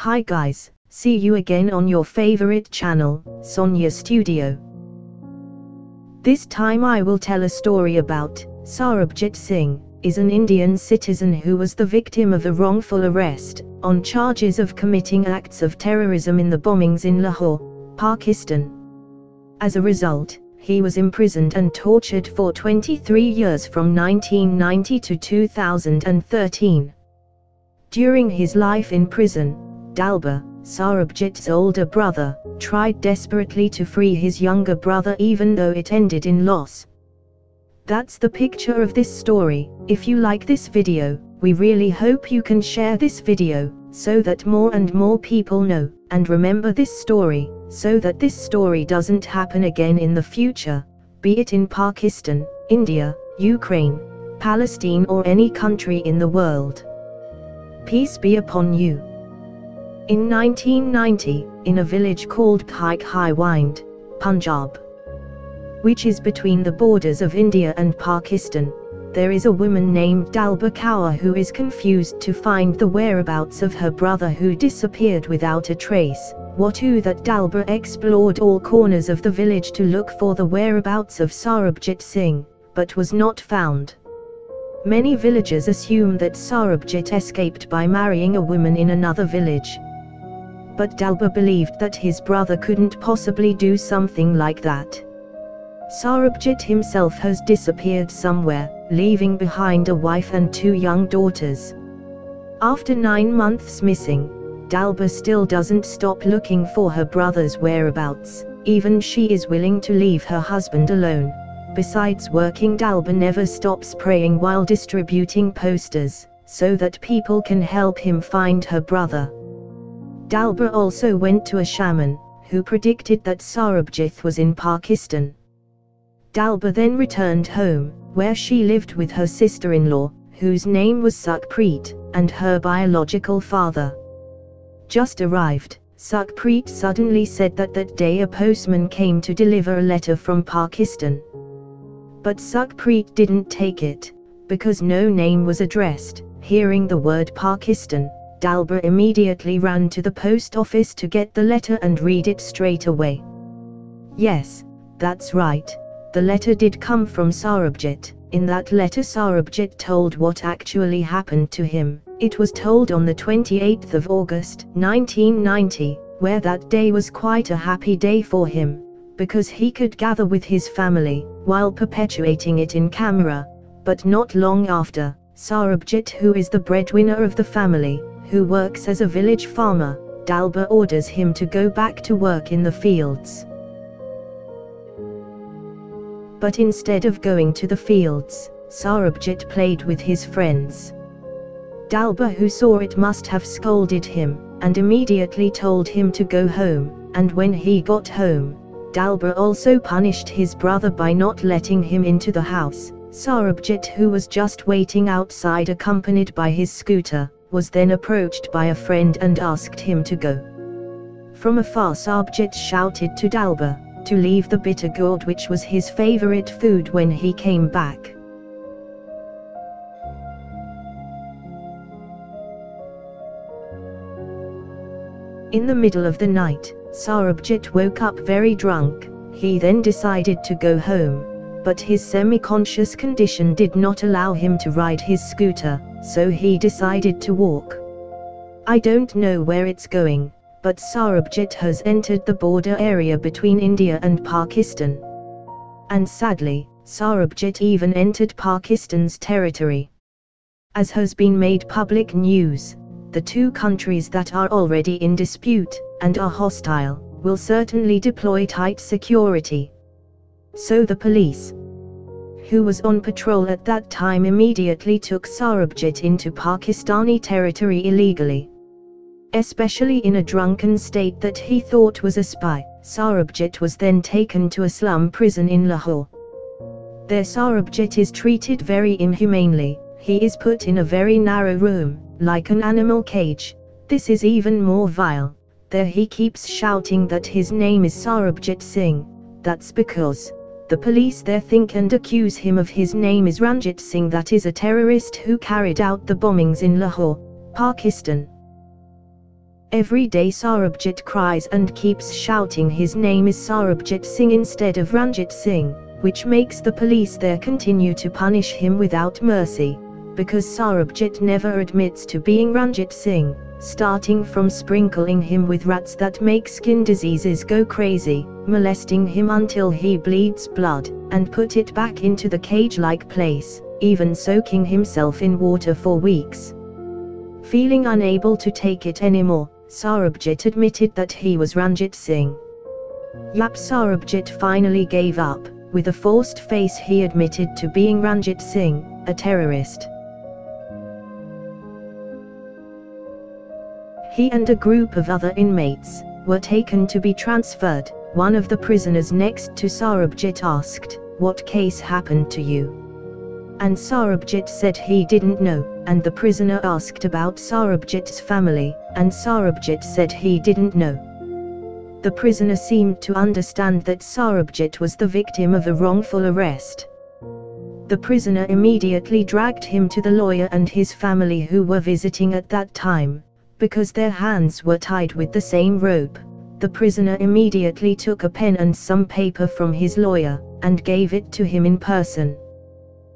Hi guys, see you again on your favorite channel, Sonia Studio. This time I will tell a story about Sarabjith Singh, is an Indian citizen who was the victim of a wrongful arrest, on charges of committing acts of terrorism in the bombings in Lahore, Pakistan. As a result, he was imprisoned and tortured for 23 years from 1990 to 2013. During his life in prison, Dalbar, Sarabjith's older brother, tried desperately to free his younger brother even though it ended in loss. That's the picture of this story. If you like this video, we really hope you can share this video, so that more and more people know, and remember this story, so that this story doesn't happen again in the future, be it in Pakistan, India, Ukraine, Palestine or any country in the world. Peace be upon you. In 1990, in a village called Highwind, Punjab, which is between the borders of India and Pakistan, there is a woman named Dalbar Kaur who is confused to find the whereabouts of her brother who disappeared without a trace. That Dalbar explored all corners of the village to look for the whereabouts of Sarabjith Singh, but was not found. Many villagers assume that Sarabjith escaped by marrying a woman in another village. But Dalbar believed that his brother couldn't possibly do something like that. Sarabjith himself has disappeared somewhere, leaving behind a wife and 2 young daughters. After 9 months missing, Dalbar still doesn't stop looking for her brother's whereabouts, even she is willing to leave her husband alone. Besides working, Dalbar never stops praying while distributing posters, so that people can help him find her brother. Dalbar also went to a shaman, who predicted that Sarabjith was in Pakistan. Dalbar then returned home, where she lived with her sister-in-law, whose name was Sukhpreet, and her biological father. Just arrived, Sukhpreet suddenly said that day a postman came to deliver a letter from Pakistan. But Sukhpreet didn't take it, because no name was addressed. Hearing the word Pakistan, Dalbar immediately ran to the post office to get the letter and read it straight away. Yes, that's right. The letter did come from Sarabjith. In that letter Sarabjith told what actually happened to him. It was told on the 28th of August, 1990, where that day was quite a happy day for him, because he could gather with his family, while perpetuating it in camera. But not long after, Sarabjith, who is the breadwinner of the family, who works as a village farmer, Dalbar orders him to go back to work in the fields. But instead of going to the fields, Sarabjith played with his friends. Dalbar, who saw it, must have scolded him, and immediately told him to go home, and when he got home, Dalbar also punished his brother by not letting him into the house. Sarabjith, who was just waiting outside accompanied by his scooter, was then approached by a friend and asked him to go. From afar Sarabjith shouted to Dalbar to leave the bitter gourd, which was his favorite food, when he came back. In the middle of the night, Sarabjith woke up very drunk. He then decided to go home, but his semi-conscious condition did not allow him to ride his scooter, so he decided to walk. I don't know where it's going, but Sarabjith has entered the border area between India and Pakistan. And sadly, Sarabjith even entered Pakistan's territory. As has been made public news, the 2 countries that are already in dispute, and are hostile, will certainly deploy tight security. So the police, who was on patrol at that time, immediately took Sarabjith into Pakistani territory illegally. Especially in a drunken state that he thought was a spy, Sarabjith was then taken to a slum prison in Lahore. There Sarabjith is treated very inhumanely. He is put in a very narrow room, like an animal cage. This is even more vile. There he keeps shouting that his name is Sarabjith Singh. That's because the police there think and accuse him of his name is Ranjit Singh, that is a terrorist who carried out the bombings in Lahore, Pakistan. Every day Sarabjit cries and keeps shouting his name is Sarabjit Singh instead of Ranjit Singh, which makes the police there continue to punish him without mercy, because Sarabjit never admits to being Ranjit Singh, starting from sprinkling him with rats that make skin diseases go crazy, molesting him until he bleeds blood, and put it back into the cage-like place, even soaking himself in water for weeks. Feeling unable to take it anymore, Sarabjit admitted that he was Ranjit Singh. Yap, Sarabjit finally gave up. With a forced face he admitted to being Ranjit Singh, a terrorist. He and a group of other inmates were taken to be transferred. One of the prisoners next to Sarabjit asked, "What case happened to you?" And Sarabjit said he didn't know, and the prisoner asked about Sarabjit's family, and Sarabjit said he didn't know. The prisoner seemed to understand that Sarabjit was the victim of a wrongful arrest. The prisoner immediately dragged him to the lawyer and his family who were visiting at that time. Because their hands were tied with the same rope, the prisoner immediately took a pen and some paper from his lawyer, and gave it to him in person.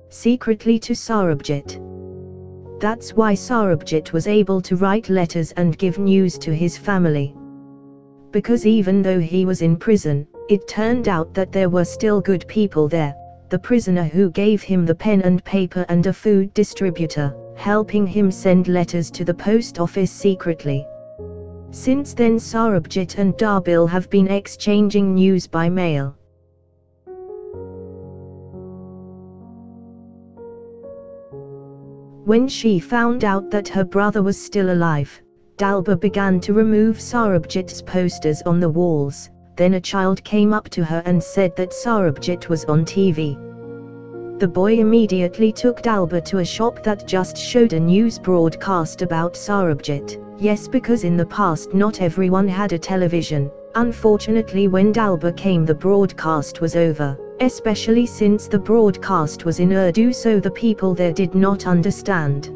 Secretly to Sarabjit. That's why Sarabjit was able to write letters and give news to his family. Because even though he was in prison, it turned out that there were still good people there. The prisoner who gave him the pen and paper and a food distributor, helping him send letters to the post office secretly. Since then Sarabjit and Darbil have been exchanging news by mail. When she found out that her brother was still alive, Dalba began to remove Sarabjit's posters on the walls. Then a child came up to her and said that Sarabjit was on TV. The boy immediately took Dalba to a shop that just showed a news broadcast about Sarabjit. Yes, because in the past not everyone had a television. Unfortunately, when Dalba came, the broadcast was over, especially since the broadcast was in Urdu, so the people there did not understand.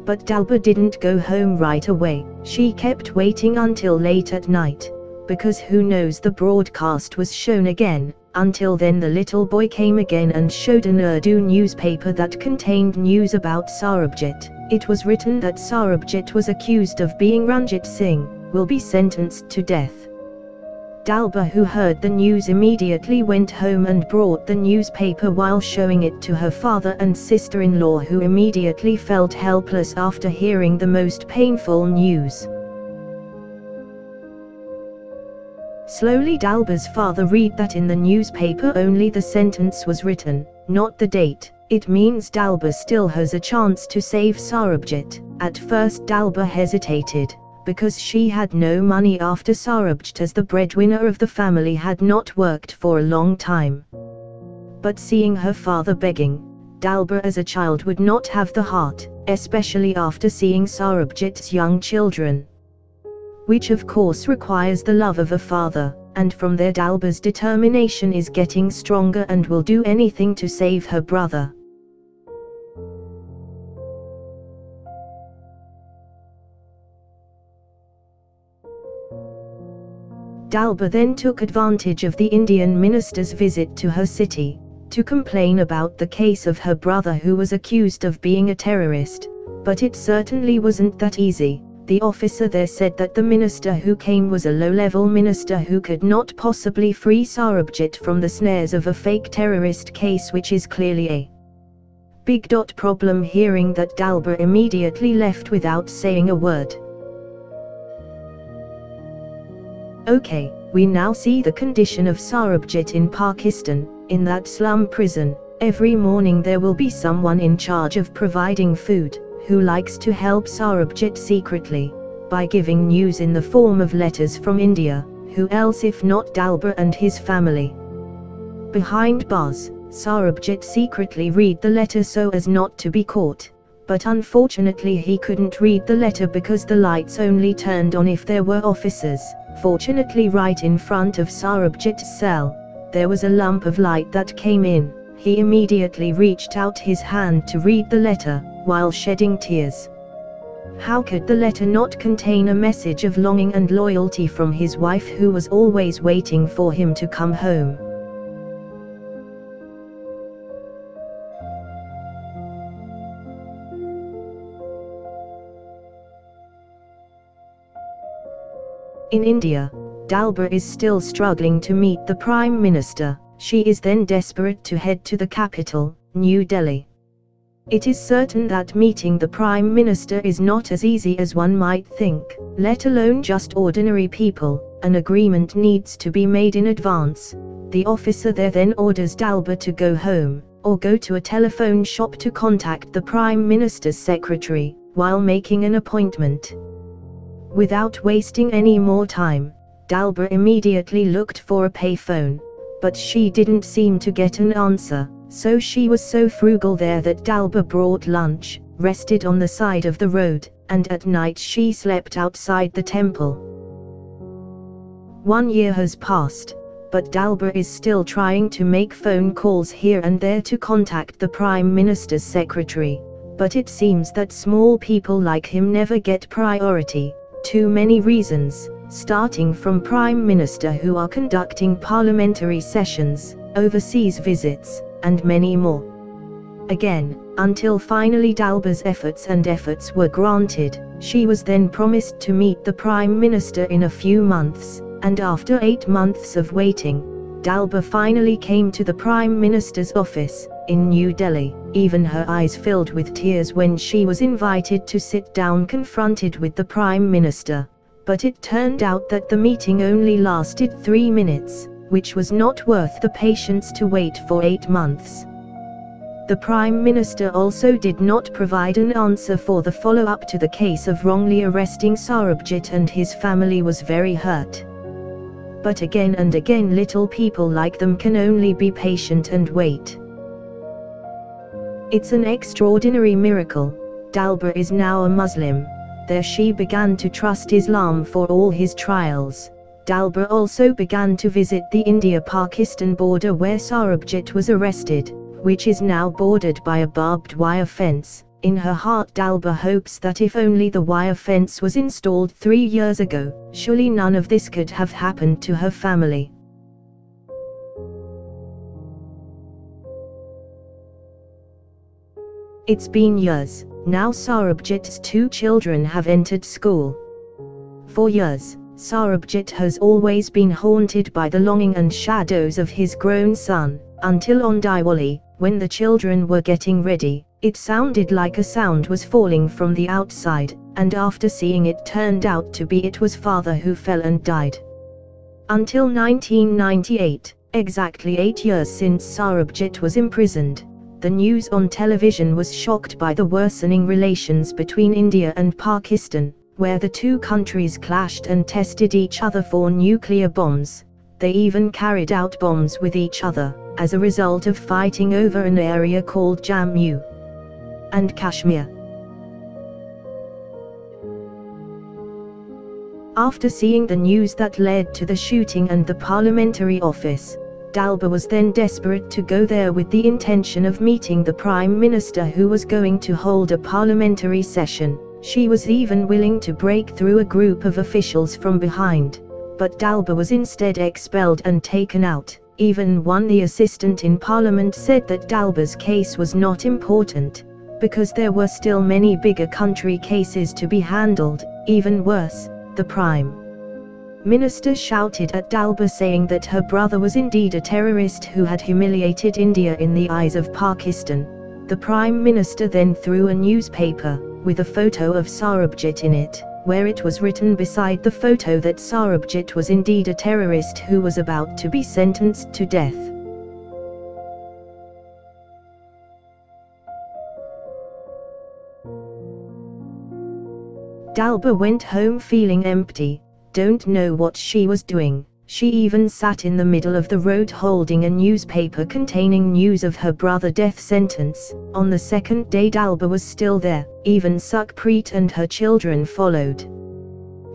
But Dalba didn't go home right away. She kept waiting until late at night, because who knows, the broadcast was shown again. Until then the little boy came again and showed an Urdu newspaper that contained news about Sarabjit. It was written that Sarabjit was accused of being Ranjit Singh, will be sentenced to death. Dalba, who heard the news, immediately went home and brought the newspaper while showing it to her father and sister-in-law, who immediately felt helpless after hearing the most painful news. Slowly Dalba's father read that in the newspaper only the sentence was written, not the date. It means Dalba still has a chance to save Sarabjit. At first Dalba hesitated, because she had no money after Sarabjit, as the breadwinner of the family, had not worked for a long time. But seeing her father begging, Dalba as a child would not have the heart, especially after seeing Sarabjit's young children. Which of course requires the love of a father, and from there Dalba's determination is getting stronger and will do anything to save her brother. Dalba then took advantage of the Indian minister's visit to her city, to complain about the case of her brother who was accused of being a terrorist, but it certainly wasn't that easy. The officer there said that the minister who came was a low-level minister who could not possibly free Sarabjit from the snares of a fake terrorist case, which is clearly a big problem. Hearing that, Dalba immediately left without saying a word. Okay, we now see the condition of Sarabjit in Pakistan. In that slum prison, every morning there will be someone in charge of providing food, who likes to help Sarabjit secretly, by giving news in the form of letters from India. Who else if not Dalba and his family? Behind bars, Sarabjit secretly read the letter so as not to be caught, but unfortunately he couldn't read the letter because the lights only turned on if there were officers. Fortunately, right in front of Sarabjit's cell, there was a lump of light that came in. He immediately reached out his hand to read the letter, while shedding tears. How could the letter not contain a message of longing and loyalty from his wife, who was always waiting for him to come home? In India, Dalba is still struggling to meet the Prime Minister. She is then desperate to head to the capital, New Delhi. It is certain that meeting the Prime Minister is not as easy as one might think, let alone just ordinary people. An agreement needs to be made in advance. The officer there then orders Dalba to go home, or go to a telephone shop to contact the Prime Minister's secretary, while making an appointment. Without wasting any more time, Dalba immediately looked for a payphone, but she didn't seem to get an answer. So she was so frugal there that Dalba brought lunch, rested on the side of the road, and at night she slept outside the temple. 1 year has passed, but Dalba is still trying to make phone calls here and there to contact the Prime Minister's secretary, but it seems that small people like him never get priority. Too many reasons, starting from Prime Minister who are conducting parliamentary sessions, overseas visits, and many more. Again, until finally Dalba's efforts were granted. She was then promised to meet the Prime Minister in a few months, and after 8 months of waiting, Dalba finally came to the Prime Minister's office, in New Delhi. Even her eyes filled with tears when she was invited to sit down confronted with the Prime Minister. But it turned out that the meeting only lasted 3 minutes, which was not worth the patience to wait for 8 months. The Prime Minister also did not provide an answer for the follow-up to the case of wrongly arresting Sarabjith, and his family was very hurt. But again and again little people like them can only be patient and wait. It's an extraordinary miracle. Dalba is now a Muslim. There she began to trust Islam for all his trials. Dalba also began to visit the India-Pakistan border where Sarabjith was arrested, which is now bordered by a barbed wire fence. In her heart Dalba hopes that if only the wire fence was installed 3 years ago, surely none of this could have happened to her family. It's been years. Now Sarabjith's 2 children have entered school. For years, Sarabjith has always been haunted by the longing and shadows of his grown son, until on Diwali, when the children were getting ready, it sounded like a sound was falling from the outside, and after seeing it turned out to be it was father who fell and died. Until 1998, exactly 8 years since Sarabjith was imprisoned, the news on television was shocked by the worsening relations between India and Pakistan, where the 2 countries clashed and tested each other for nuclear bombs. They even carried out bombs with each other, as a result of fighting over an area called Jammu and Kashmir. After seeing the news that led to the shooting and the parliamentary office, Dalba was then desperate to go there with the intention of meeting the Prime Minister who was going to hold a parliamentary session. She was even willing to break through a group of officials from behind. But Dalba was instead expelled and taken out. Even the assistant in Parliament said that Dalba's case was not important, because there were still many bigger country cases to be handled. Even worse, the Prime Minister shouted at Dalba saying that her brother was indeed a terrorist who had humiliated India in the eyes of Pakistan. The Prime Minister then threw a newspaper, with a photo of Sarabjith in it, where it was written beside the photo that Sarabjith was indeed a terrorist who was about to be sentenced to death. Dalba went home feeling empty, don't know what she was doing. She even sat in the middle of the road holding a newspaper containing news of her brother's death sentence. On the 2nd day Dalba was still there, even Sukhpreet and her children followed.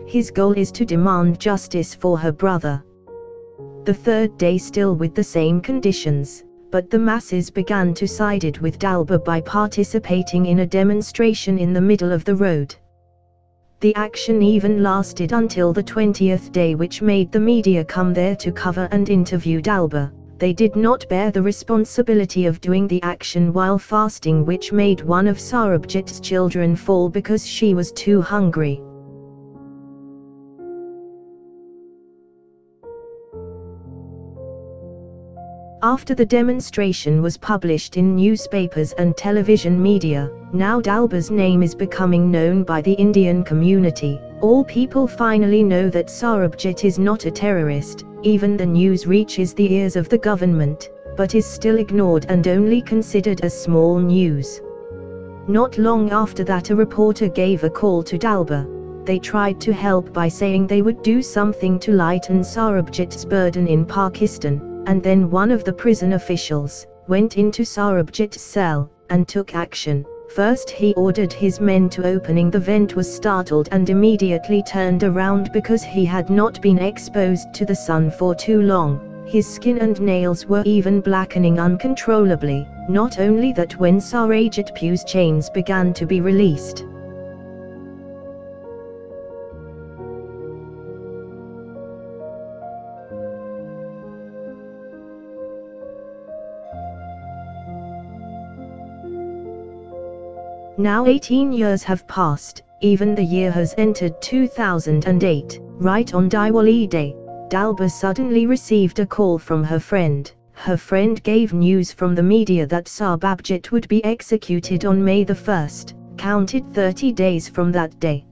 His goal is to demand justice for her brother. The 3rd day still with the same conditions, but the masses began to side with Dalba by participating in a demonstration in the middle of the road. The action even lasted until the 20th day, which made the media come there to cover and interview Dalba. They did not bear the responsibility of doing the action while fasting, which made one of Sarabjit's children fall because she was too hungry. After the demonstration was published in newspapers and television media, now Dalba's name is becoming known by the Indian community. All people finally know that Sarabjit is not a terrorist. Even the news reaches the ears of the government, but is still ignored and only considered as small news. Not long after that, a reporter gave a call to Dalba. They tried to help by saying they would do something to lighten Sarabjit's burden in Pakistan. And then one of the prison officials went into Sarabjit's cell and took action. First he ordered his men to opening the vent, was startled and immediately turned around because he had not been exposed to the sun for too long. His skin and nails were even blackening uncontrollably. Not only that, when Sarabjit's chains began to be released, now 18 years have passed, even the year has entered 2008, right on Diwali Day, Dalba suddenly received a call from her friend. Her friend gave news from the media that Sarabjit would be executed on May the 1st, counted 30 days from that day.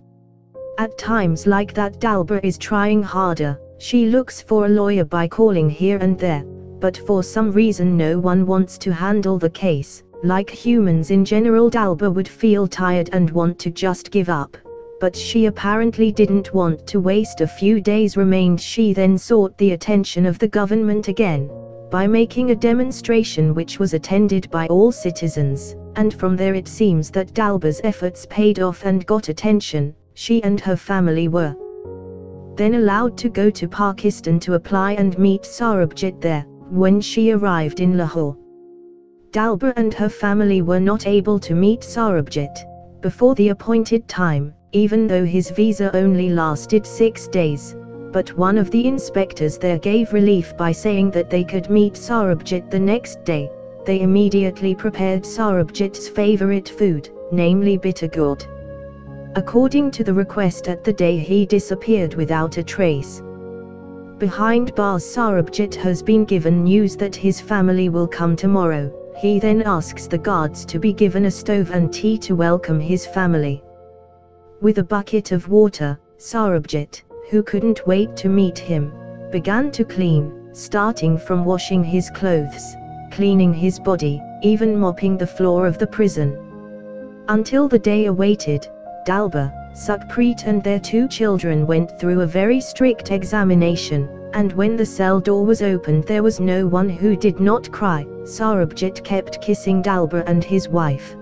At times like that, Dalba is trying harder. She looks for a lawyer by calling here and there, but for some reason no one wants to handle the case. Like humans in general, Dalba would feel tired and want to just give up. But she apparently didn't want to waste a few days remained. She then sought the attention of the government again, by making a demonstration which was attended by all citizens, and from there it seems that Dalba's efforts paid off and got attention. She and her family were then allowed to go to Pakistan to apply and meet Sarabjit there. When she arrived in Lahore, Dalba and her family were not able to meet Sarabjit before the appointed time, even though his visa only lasted 6 days. But one of the inspectors there gave relief by saying that they could meet Sarabjit the next day. They immediately prepared Sarabjit's favorite food, namely bitter gourd. According to the request, at the day he disappeared without a trace. Behind bars, Sarabjit has been given news that his family will come tomorrow. He then asks the guards to be given a stove and tea to welcome his family. With a bucket of water, Sarabjit, who couldn't wait to meet him, began to clean, starting from washing his clothes, cleaning his body, even mopping the floor of the prison. Until the day awaited, Dalba, Sarabjit and their 2 children went through a very strict examination, and when the cell door was opened there was no one who did not cry. Sarabjit kept kissing Dalba and his wife.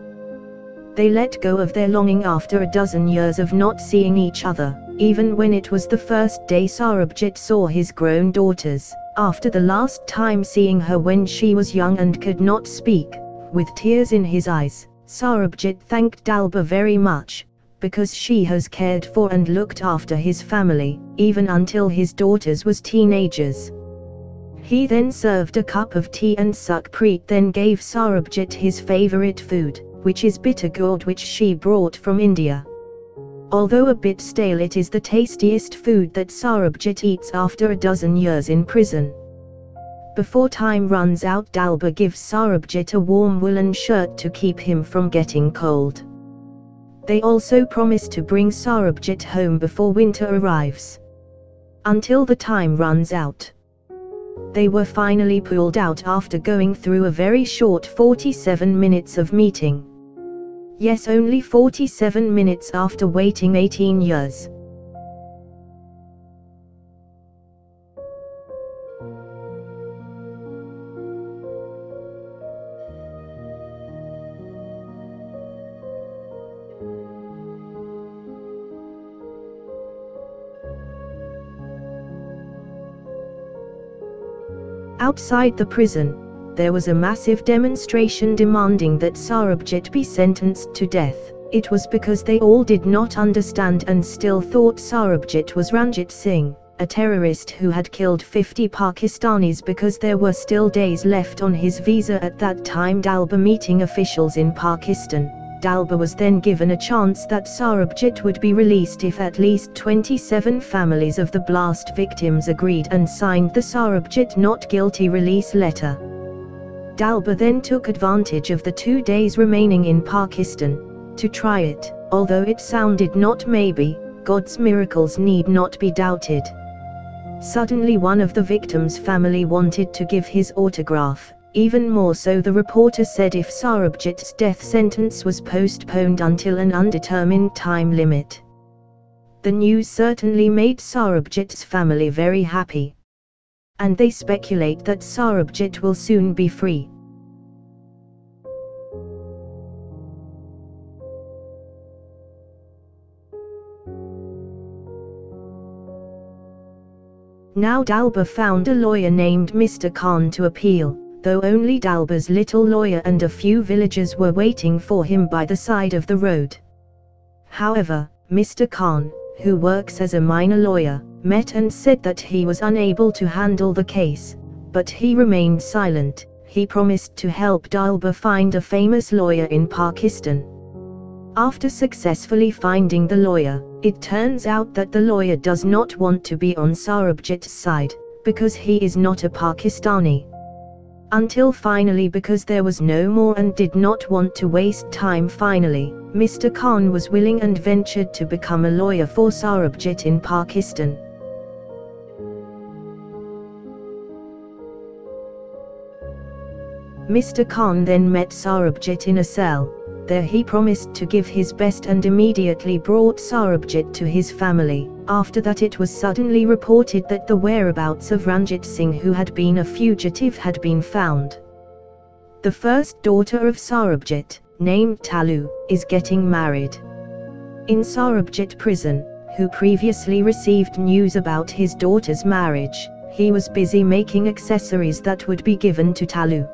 They let go of their longing after a dozen years of not seeing each other. Even when it was the first day Sarabjit saw his grown daughters, after the last time seeing her when she was young and could not speak, with tears in his eyes, Sarabjit thanked Dalba very much, because she has cared for and looked after his family, even until his daughters was teenagers. He then served a cup of tea and Sarabjit then gave Sarabjit his favorite food, which is bitter gourd, which she brought from India. Although a bit stale, it is the tastiest food that Sarabjit eats after a dozen years in prison. Before time runs out, Dalba gives Sarabjit a warm woolen shirt to keep him from getting cold. They also promise to bring Sarabjit home before winter arrives. Until the time runs out. They were finally pulled out after going through a very short 47 minutes of meeting. Yes, only 47 minutes after waiting 18 years. Outside the prison, there was a massive demonstration demanding that Sarabjit be sentenced to death. It was because they all did not understand and still thought Sarabjit was Ranjit Singh, a terrorist who had killed 50 Pakistanis because there were still days left on his visa at that time. Dalba meeting officials in Pakistan. Dalba was then given a chance that Sarabjit would be released if at least 27 families of the blast victims agreed and signed the Sarabjit not guilty release letter. Dalba then took advantage of the 2 days remaining in Pakistan to try it, although it sounded not maybe. God's miracles need not be doubted. Suddenly one of the victims' family wanted to give his autograph. Even more so, the reporter said, if Sarabjit's death sentence was postponed until an undetermined time limit. The news certainly made Sarabjit's family very happy. And they speculate that Sarabjit will soon be free. Now Dalba found a lawyer named Mr. Khan to appeal, though only Dalba's little lawyer and a few villagers were waiting for him by the side of the road. However, Mr. Khan, who works as a minor lawyer, met and said that he was unable to handle the case, but he remained silent. He promised to help Dalba find a famous lawyer in Pakistan. After successfully finding the lawyer, it turns out that the lawyer does not want to be on Sarabjit's side, because he is not a Pakistani. Until finally, because there was no more and did not want to waste time, finally, Mr. Khan was willing and ventured to become a lawyer for Sarabjit in Pakistan. Mr. Khan then met Sarabjit in a cell. There he promised to give his best and immediately brought Sarabjit to his family. After that it was suddenly reported that the whereabouts of Ranjit Singh, who had been a fugitive, had been found. The first daughter of Sarabjit, named Talu, is getting married. In Sarabjit prison, who previously received news about his daughter's marriage, he was busy making accessories that would be given to Talu.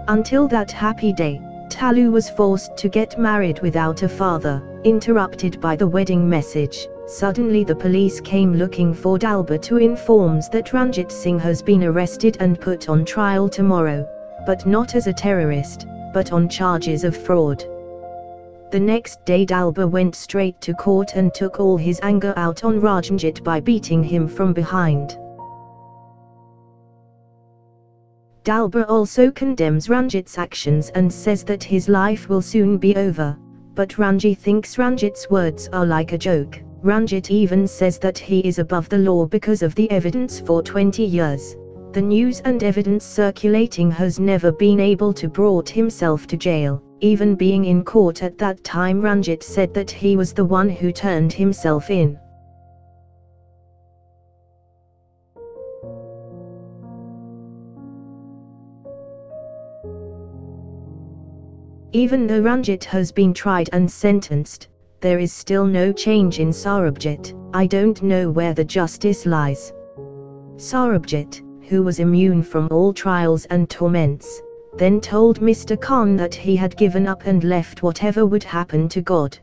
Until that happy day, Talu was forced to get married without a father, interrupted by the wedding message. Suddenly the police came looking for Dalba to inform that Ranjit Singh has been arrested and put on trial tomorrow, but not as a terrorist, but on charges of fraud. The next day Dalba went straight to court and took all his anger out on Ranjit by beating him from behind. Dalba also condemns Ranjit's actions and says that his life will soon be over, but Ranjit thinks Ranjit's words are like a joke. Ranjit even says that he is above the law because of the evidence for 20 years. The news and evidence circulating has never been able to brought himself to jail. Even being in court at that time, Ranjit said that he was the one who turned himself in. Even though Ranjit has been tried and sentenced, there is still no change in Sarabjit. I don't know where the justice lies. Sarabjit, who was immune from all trials and torments, then told Mr. Khan that he had given up and left whatever would happen to God.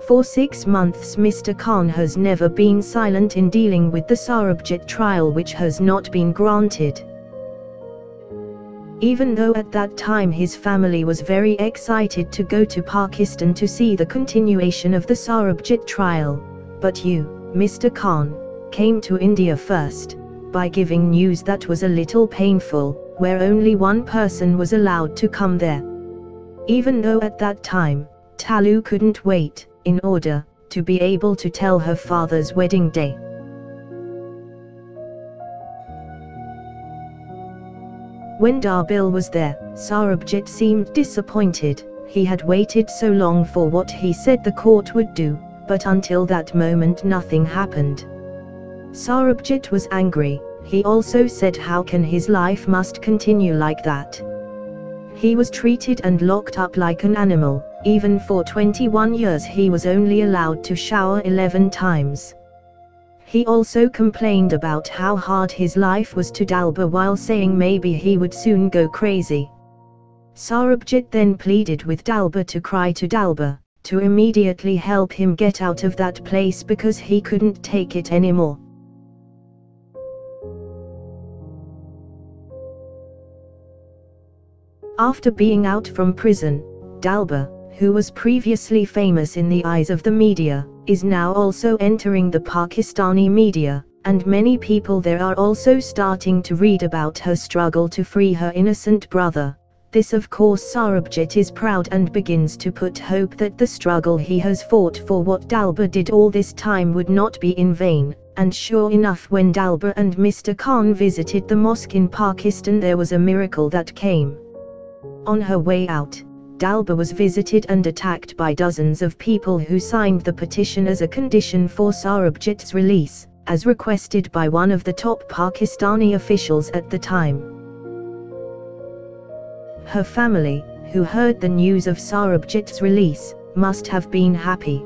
For 6 months Mr. Khan has never been silent in dealing with the Sarabjit trial, which has not been granted. Even though at that time his family was very excited to go to Pakistan to see the continuation of the Sarabjit trial, but you, Mr. Khan, came to India first, by giving news that was a little painful, where only one person was allowed to come there. Even though at that time, Talu couldn't wait, in order to be able to tell her father's wedding day. When Darbil was there, Sarabjit seemed disappointed. He had waited so long for what he said the court would do, but until that moment nothing happened. Sarabjit was angry. He also said how can his life must continue like that. He was treated and locked up like an animal. Even for 21 years he was only allowed to shower 11 times. He also complained about how hard his life was to Dalba, while saying maybe he would soon go crazy. Sarabjit then pleaded with Dalba to cry to Dalba, to immediately help him get out of that place because he couldn't take it anymore. After being out from prison, Dalba, who was previously famous in the eyes of the media, is now also entering the Pakistani media, and many people there are also starting to read about her struggle to free her innocent brother. This of course Sarabjith is proud and begins to put hope that the struggle he has fought for what Dalba did all this time would not be in vain, and sure enough when Dalba and Mr. Khan visited the mosque in Pakistan there was a miracle that came. On her way out, Dalba was visited and attacked by dozens of people who signed the petition as a condition for Sarabjith's release, as requested by one of the top Pakistani officials at the time. Her family, who heard the news of Sarabjith's release, must have been happy.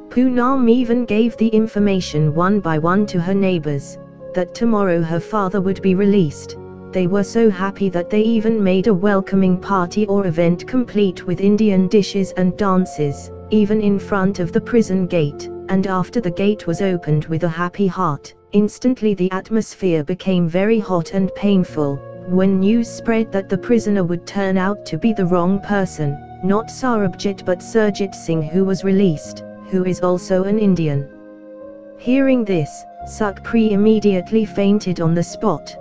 Poonam even gave the information one by one to her neighbors, that tomorrow her father would be released. They were so happy that they even made a welcoming party or event complete with Indian dishes and dances, even in front of the prison gate, and after the gate was opened with a happy heart, instantly the atmosphere became very hot and painful, when news spread that the prisoner would turn out to be the wrong person, not Sarabjith but Sarabjit Singh who was released, who is also an Indian. Hearing this, Sukhpreet immediately fainted on the spot.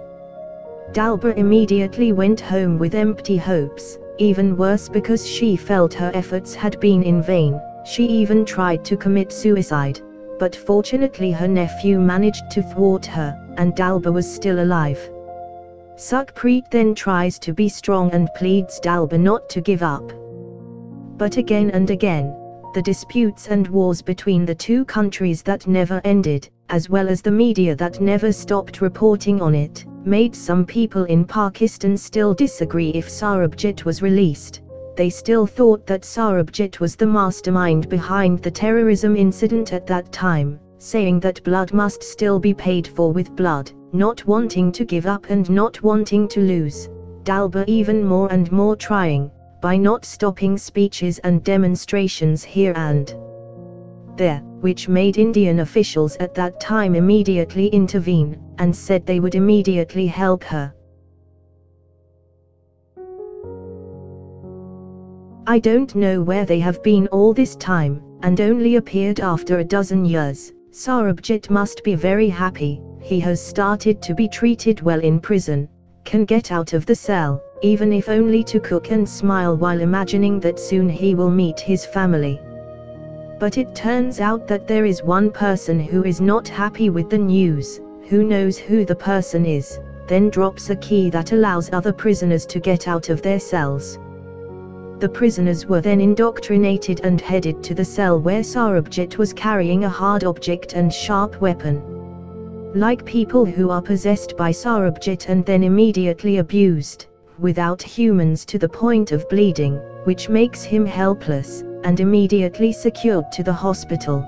Dalba immediately went home with empty hopes, even worse because she felt her efforts had been in vain. She even tried to commit suicide, but fortunately her nephew managed to thwart her, and Dalba was still alive. Sukhpreet then tries to be strong and pleads Dalba not to give up. But again and again, the disputes and wars between the two countries that never ended, as well as the media that never stopped reporting on it, made some people in Pakistan still disagree if Sarabjith was released. They still thought that Sarabjith was the mastermind behind the terrorism incident at that time, saying that blood must still be paid for with blood, not wanting to give up and not wanting to lose. Dalba even more and more trying, by not stopping speeches and demonstrations here and there, which made Indian officials at that time immediately intervene, and said they would immediately help her. I don't know where they have been all this time, and only appeared after a dozen years. Sarabjith must be very happy, he has started to be treated well in prison, can get out of the cell, even if only to cook and smile while imagining that soon he will meet his family. But it turns out that there is one person who is not happy with the news, who knows who the person is, then drops a key that allows other prisoners to get out of their cells. The prisoners were then indoctrinated and headed to the cell where Sarabjith was carrying a hard object and sharp weapon. Like people who are possessed by Sarabjith and then immediately abused, without humans to the point of bleeding, which makes him helpless, and immediately secured to the hospital.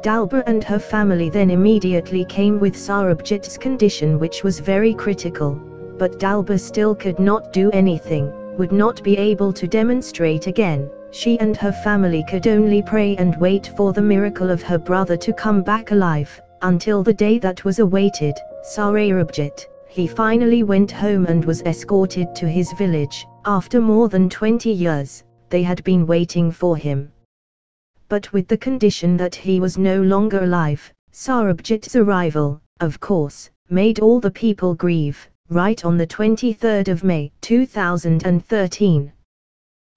Dalba and her family then immediately came with Sarabjith's condition, which was very critical, but Dalba still could not do anything, would not be able to demonstrate again. She and her family could only pray and wait for the miracle of her brother to come back alive, until the day that was awaited, Sarabjith. He finally went home and was escorted to his village. After more than 20 years, they had been waiting for him. But with the condition that he was no longer alive. Sarabjith's arrival, of course, made all the people grieve. Right on the 23rd of May 2013.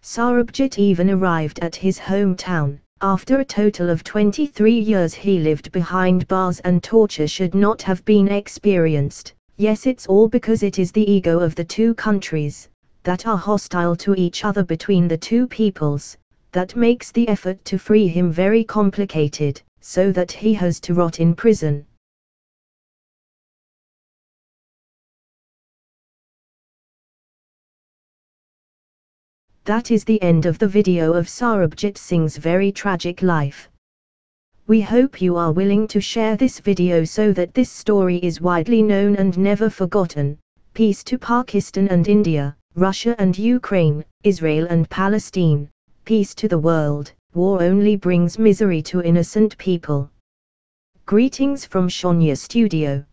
Sarabjith even arrived at his hometown. After a total of 23 years he lived behind bars, and torture should not have been experienced. Yes, it's all because it is the ego of the two countries, that are hostile to each other between the two peoples, that makes the effort to free him very complicated, so that he has to rot in prison. That is the end of the video of Sarabjit Singh's very tragic life. We hope you are willing to share this video so that this story is widely known and never forgotten. Peace to Pakistan and India, Russia and Ukraine, Israel and Palestine. Peace to the world. War only brings misery to innocent people. Greetings from Sonia Studio.